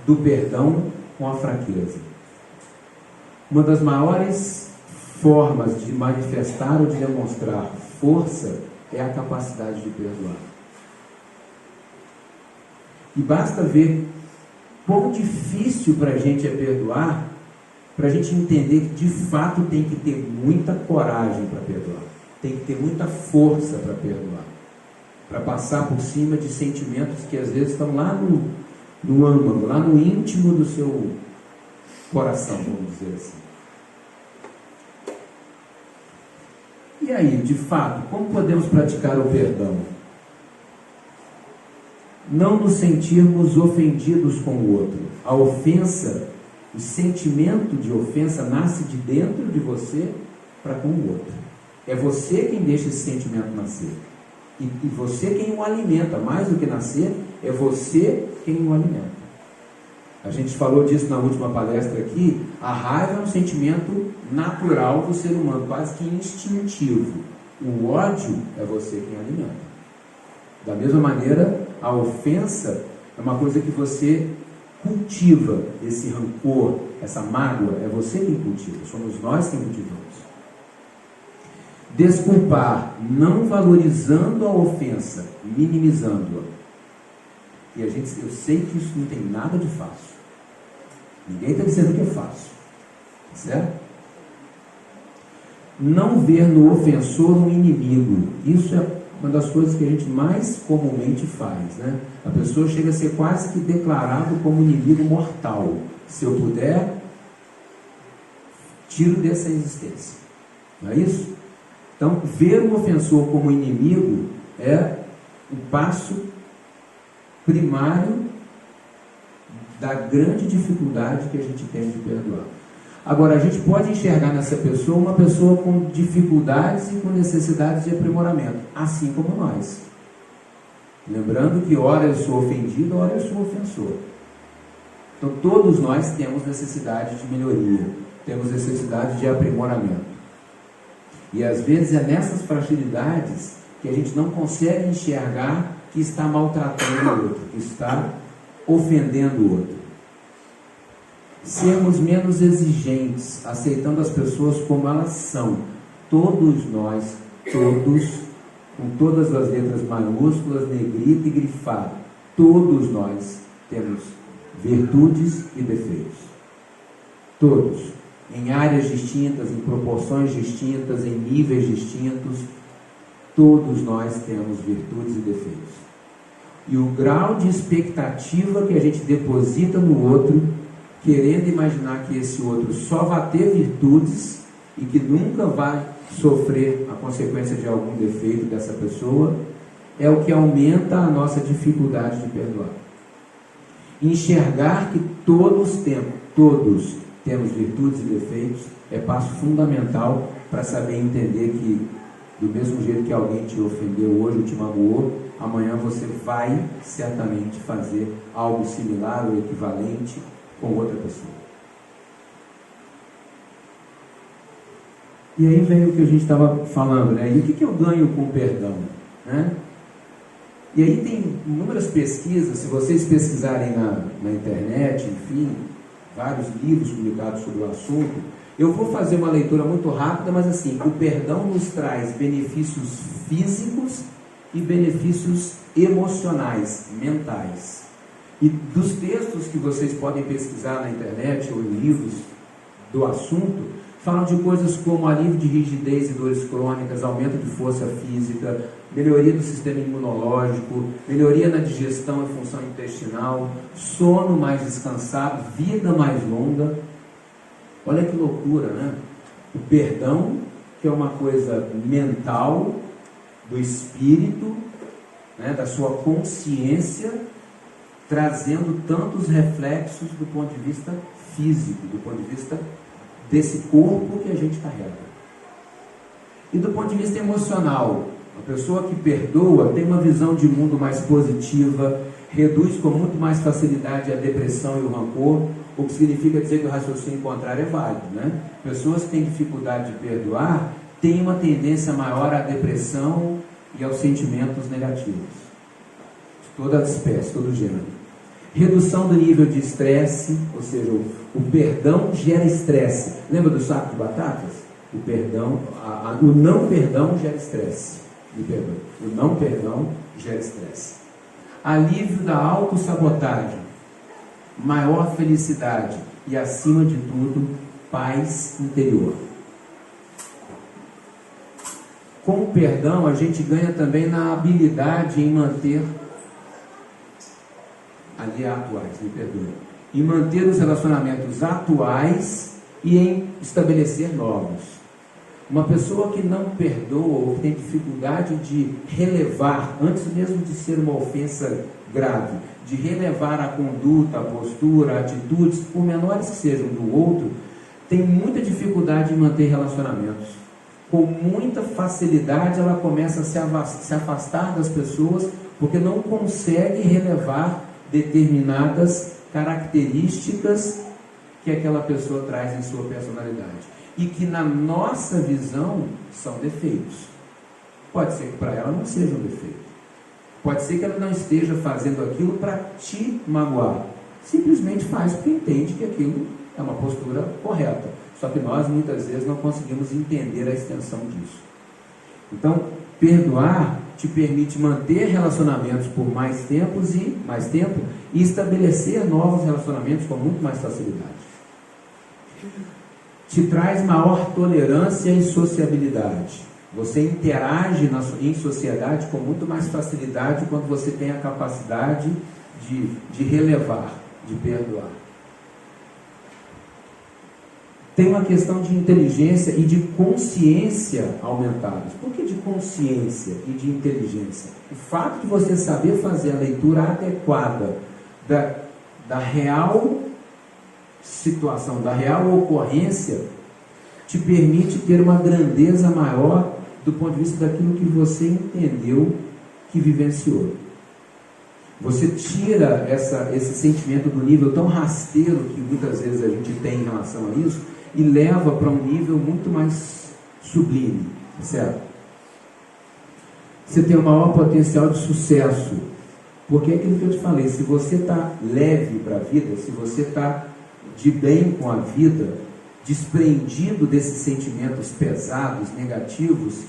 do perdão com a fraqueza. Uma das maiores formas de manifestar ou de demonstrar força é a capacidade de perdoar. E basta ver quão difícil para a gente é perdoar, para a gente entender que de fato tem que ter muita coragem para perdoar, tem que ter muita força para perdoar, para passar por cima de sentimentos que às vezes estão lá no âmago, lá no íntimo do seu coração, vamos dizer assim. E aí, de fato, como podemos praticar o perdão? Não nos sentirmos ofendidos com o outro. A ofensa, o sentimento de ofensa nasce de dentro de você para com o outro. É você quem deixa esse sentimento nascer. E você quem o alimenta. Mais do que nascer, é você quem o alimenta. A gente falou disso na última palestra aqui. A raiva é um sentimento natural do ser humano, quase que instintivo. O ódio é você quem alimenta. Da mesma maneira, a ofensa é uma coisa que você cultiva. Esse rancor, essa mágoa, é você quem cultiva. Somos nós quem cultivamos. Desculpar, não valorizando a ofensa, minimizando-a. E eu sei que isso não tem nada de fácil. Ninguém está dizendo que é fácil. Certo? Não ver no ofensor um inimigo. Isso é uma das coisas que a gente mais comumente faz, né? A pessoa chega a ser quase que declarado como inimigo mortal. Se eu puder, tiro dessa existência. Não é isso? Então, ver o ofensor como inimigo é o passo primário da grande dificuldade que a gente tem de perdoar. Agora, a gente pode enxergar nessa pessoa uma pessoa com dificuldades e com necessidades de aprimoramento, assim como nós. Lembrando que ora eu sou ofendido, ora eu sou ofensor. Então, todos nós temos necessidade de melhoria, temos necessidade de aprimoramento. E às vezes é nessas fragilidades que a gente não consegue enxergar que está maltratando o outro, que está ofendendo o outro. Sermos menos exigentes, aceitando as pessoas como elas são. Todos nós, todos, com todas as letras maiúsculas, negrita e grifado, todos nós temos virtudes e defeitos. Todos. Em áreas distintas, em proporções distintas, em níveis distintos, todos nós temos virtudes e defeitos. E o grau de expectativa que a gente deposita no outro, querendo imaginar que esse outro só vai ter virtudes e que nunca vai sofrer a consequência de algum defeito dessa pessoa, é o que aumenta a nossa dificuldade de perdoar. Enxergar que todos temos virtudes e defeitos é passo fundamental para saber entender que, do mesmo jeito que alguém te ofendeu hoje ou te magoou, amanhã você vai certamente fazer algo similar ou equivalente com outra pessoa. E aí vem o que a gente estava falando, né? E o que eu ganho com o perdão, né? E aí tem inúmeras pesquisas, se vocês pesquisarem na internet, enfim, vários livros publicados sobre o assunto. Eu vou fazer uma leitura muito rápida, mas assim, o perdão nos traz benefícios físicos e benefícios emocionais, mentais. E dos textos que vocês podem pesquisar na internet ou em livros do assunto, falam de coisas como alívio de rigidez e dores crônicas, aumento de força física, melhoria do sistema imunológico, melhoria na digestão e função intestinal, sono mais descansado, vida mais longa. Olha que loucura, né? O perdão, que é uma coisa mental, do espírito, né, da sua consciência, trazendo tantos reflexos do ponto de vista físico, do ponto de vista desse corpo que a gente carrega. E do ponto de vista emocional, a pessoa que perdoa tem uma visão de mundo mais positiva, reduz com muito mais facilidade a depressão e o rancor, o que significa dizer que o raciocínio contrário é válido, né? Pessoas que têm dificuldade de perdoar têm uma tendência maior à depressão e aos sentimentos negativos, de toda espécie, todo gênero. Redução do nível de estresse, ou seja, o perdão gera estresse. Lembra do saco de batatas? O não perdão gera estresse. O não perdão gera estresse. Alívio da autossabotagem, maior felicidade e, acima de tudo, paz interior. Com o perdão, a gente ganha também na habilidade em manter em manter os relacionamentos atuais e em estabelecer novos. Uma pessoa que não perdoa ou que tem dificuldade de relevar, antes mesmo de ser uma ofensa grave, de relevar a conduta, a postura, atitudes, por menores que sejam do outro, tem muita dificuldade em manter relacionamentos. Com muita facilidade ela começa a se afastar das pessoas porque não consegue relevar determinadas características que aquela pessoa traz em sua personalidade e que na nossa visão são defeitos. Pode ser que para ela não seja um defeito, pode ser que ela não esteja fazendo aquilo para te magoar, simplesmente faz porque entende que aquilo é uma postura correta, só que nós muitas vezes não conseguimos entender a extensão disso. Então, perdoar te permite manter relacionamentos por mais tempo e estabelecer novos relacionamentos com muito mais facilidade. Te traz maior tolerância e sociabilidade. Você interage em sociedade com muito mais facilidade quando você tem a capacidade de relevar, de perdoar. Tem uma questão de inteligência e de consciência aumentados. Por que de consciência e de inteligência? O fato de você saber fazer a leitura adequada da real situação, da real ocorrência, te permite ter uma grandeza maior do ponto de vista daquilo que você entendeu, que vivenciou. Você tira esse sentimento do nível tão rasteiro que muitas vezes a gente tem em relação a isso e leva para um nível muito mais sublime, certo? Você tem um maior potencial de sucesso, porque é aquilo que eu te falei, se você está leve para a vida, se você está de bem com a vida, desprendido desses sentimentos pesados, negativos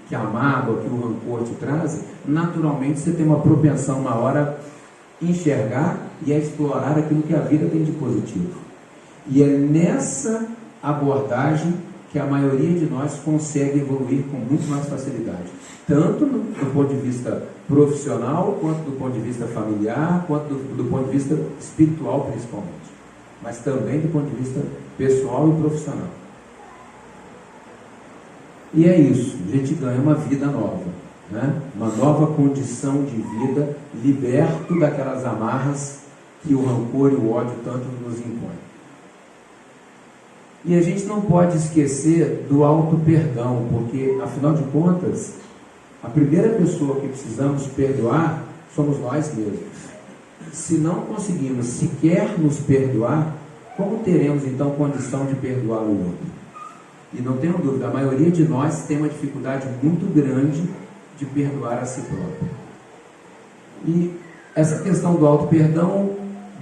que a mágoa, que o rancor te trazem, naturalmente você tem uma propensão maior a enxergar e a explorar aquilo que a vida tem de positivo. E é nessa abordagem que a maioria de nós consegue evoluir com muito mais facilidade, tanto do ponto de vista profissional, quanto do ponto de vista familiar, quanto do ponto de vista espiritual principalmente, mas também do ponto de vista pessoal e profissional. E é isso, a gente ganha uma vida nova. né? Uma nova condição de vida, liberto daquelas amarras que o rancor e o ódio tanto nos impõem. E a gente não pode esquecer do auto-perdão, porque, afinal de contas, a primeira pessoa que precisamos perdoar somos nós mesmos. Se não conseguimos sequer nos perdoar, como teremos então condição de perdoar o outro? E não tenho dúvida, a maioria de nós tem uma dificuldade muito grande de perdoar a si próprio. E essa questão do auto-perdão,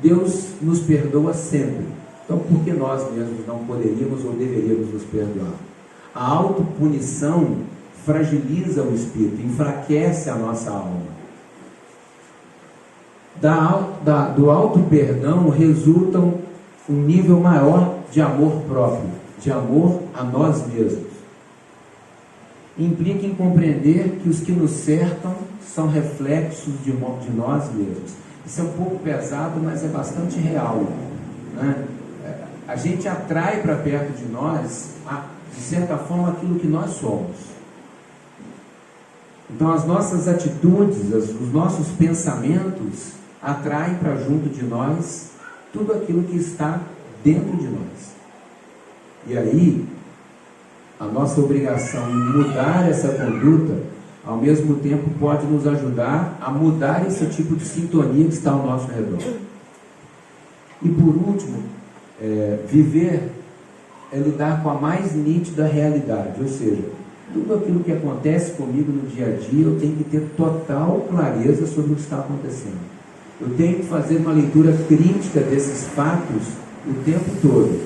Deus nos perdoa sempre. Então, por que nós mesmos não poderíamos ou deveríamos nos perdoar? A autopunição fragiliza o espírito, enfraquece a nossa alma. Do auto-perdão resulta um nível maior de amor próprio, de amor a nós mesmos. Implica em compreender que os que nos cercam são reflexos de nós mesmos. Isso é um pouco pesado, mas é bastante real, né? A gente atrai para perto de nós, de certa forma, aquilo que nós somos. Então, as nossas atitudes, os nossos pensamentos atraem para junto de nós tudo aquilo que está dentro de nós. E aí, a nossa obrigação em mudar essa conduta, ao mesmo tempo pode nos ajudar a mudar esse tipo de sintonia que está ao nosso redor. E por último, viver é lidar com a mais nítida realidade, ou seja, tudo aquilo que acontece comigo no dia a dia, eu tenho que ter total clareza sobre o que está acontecendo. Eu tenho que fazer uma leitura crítica desses fatos o tempo todo.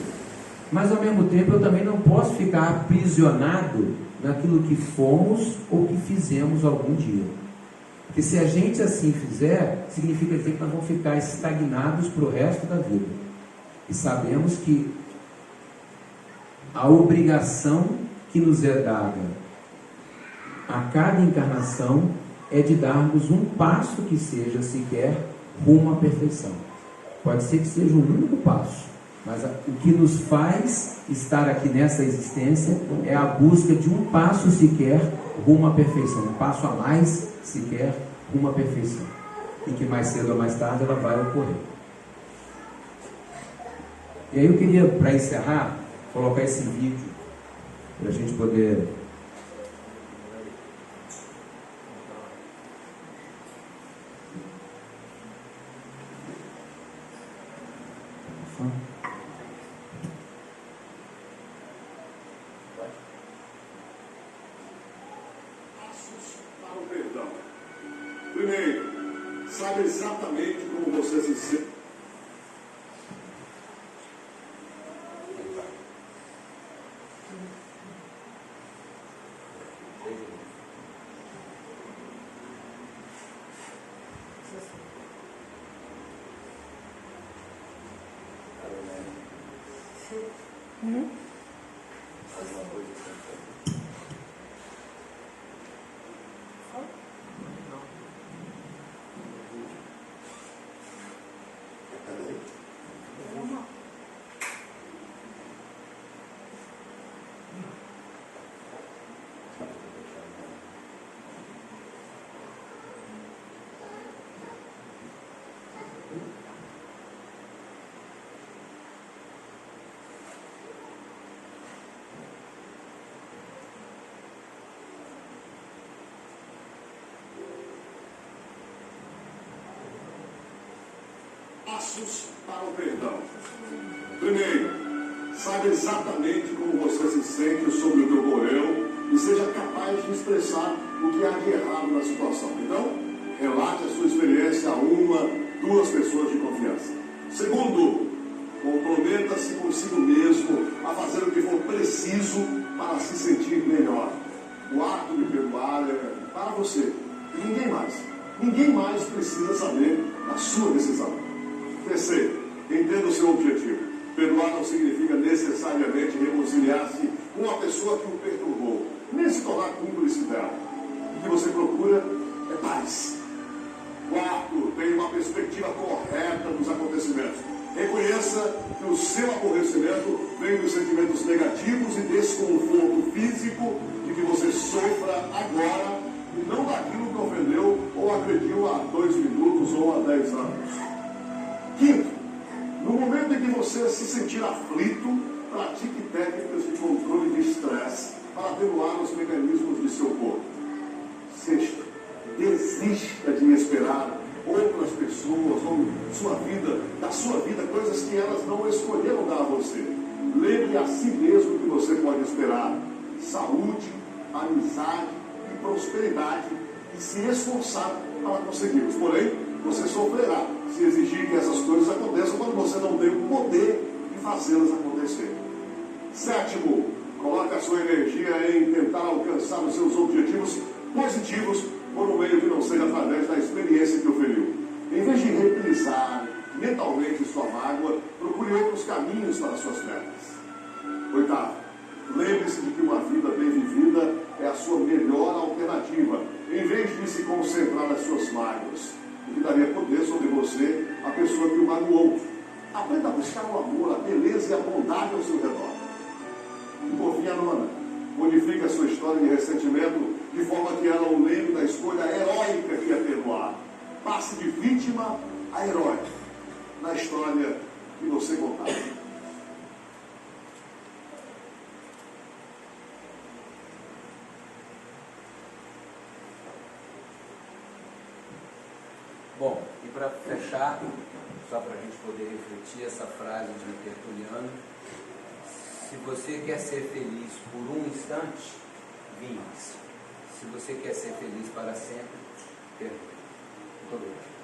Mas ao mesmo tempo eu também não posso ficar aprisionado naquilo que fomos ou que fizemos algum dia. Porque se a gente assim fizer, significa dizer que nós vamos ficar estagnados para o resto da vida. E sabemos que a obrigação que nos é dada a cada encarnação é de darmos um passo que seja sequer rumo à perfeição. Pode ser que seja um único passo, mas o que nos faz estar aqui nessa existência é a busca de um passo sequer rumo à perfeição, um passo a mais sequer rumo à perfeição, e que mais cedo ou mais tarde ela vai ocorrer. E aí eu queria, para encerrar, colocar esse vídeo para a gente poder Primeiro, sabe exatamente como você se sente. Passos para o perdão. Primeiro, saiba exatamente como você se sente sobre o teu porão e seja capaz de expressar o que há de errado na situação. Então, relate a sua experiência a uma, duas pessoas de confiança. Segundo, comprometa-se consigo mesmo a fazer o que for preciso para se sentir melhor. O ato de perdoar é para você e ninguém mais. Ninguém mais precisa saber a sua decisão. Terceiro, entenda o seu objetivo. Perdoar não significa necessariamente reconciliar-se com a pessoa que o perturbou, nem se tornar cúmplice dela. O que você procura é paz. Quarto, tenha uma perspectiva correta dos acontecimentos. Reconheça que o seu aborrecimento vem dos sentimentos negativos e desconforto físico de que você sofra agora e não daquilo que ofendeu ou agrediu há 2 minutos ou há 10 anos. Quinto, no momento em que você se sentir aflito, pratique técnicas de controle de estresse para atenuar os mecanismos de seu corpo. Sexto, desista de esperar outras pessoas ou da sua vida, coisas que elas não escolheram dar a você. Lembre a si mesmo que você pode esperar saúde, amizade e prosperidade e se esforçar para consegui-los. Porém, você sofrerá se exigir que essas coisas aconteçam quando você não tem o poder de fazê-las acontecer. Sétimo, coloque a sua energia em tentar alcançar os seus objetivos positivos por um meio que não seja através da experiência que o feriu. Em vez de reprisar mentalmente sua mágoa, procure outros caminhos para suas metas. Oitavo, lembre-se de que uma vida bem vivida é a sua melhor alternativa, em vez de se concentrar nas suas mágoas, o que daria poder sobre você a pessoa que o magoou. Aprenda a buscar o amor, a beleza e a bondade ao seu redor. E por fim, a nona, modifique a sua história de ressentimento de forma que ela o lembre da escolha heróica que é perdoar. Passe de vítima a herói na história que você contar. Bom, e para fechar, só para a gente poder refletir essa frase de Tertuliano, se você quer ser feliz por um instante, vingue-se. Se você quer ser feliz para sempre, perdoe. Muito obrigado.